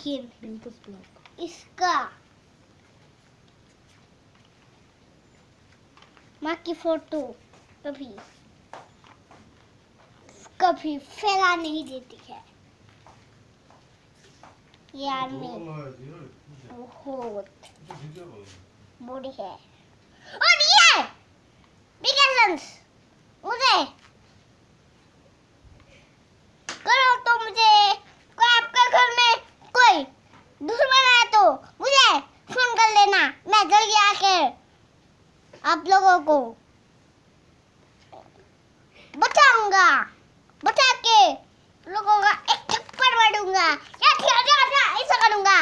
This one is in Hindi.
लेकिन डिम्पल्स ब्लॉग इसका माँ की फोटो कभी कभी फैला नहीं देती है यार में बहुत बड़ी है। और ये बिगेशंस मुझे करो तो मुझे कोई आपके घर में कोई दुश्मन है तो मुझे फोन कर लेना, मैं जल्दी आके आप लोगों को बचाऊंगा, बचा के लोगों का एक थप्पड़ मारूंगा या ऐसा करूंगा।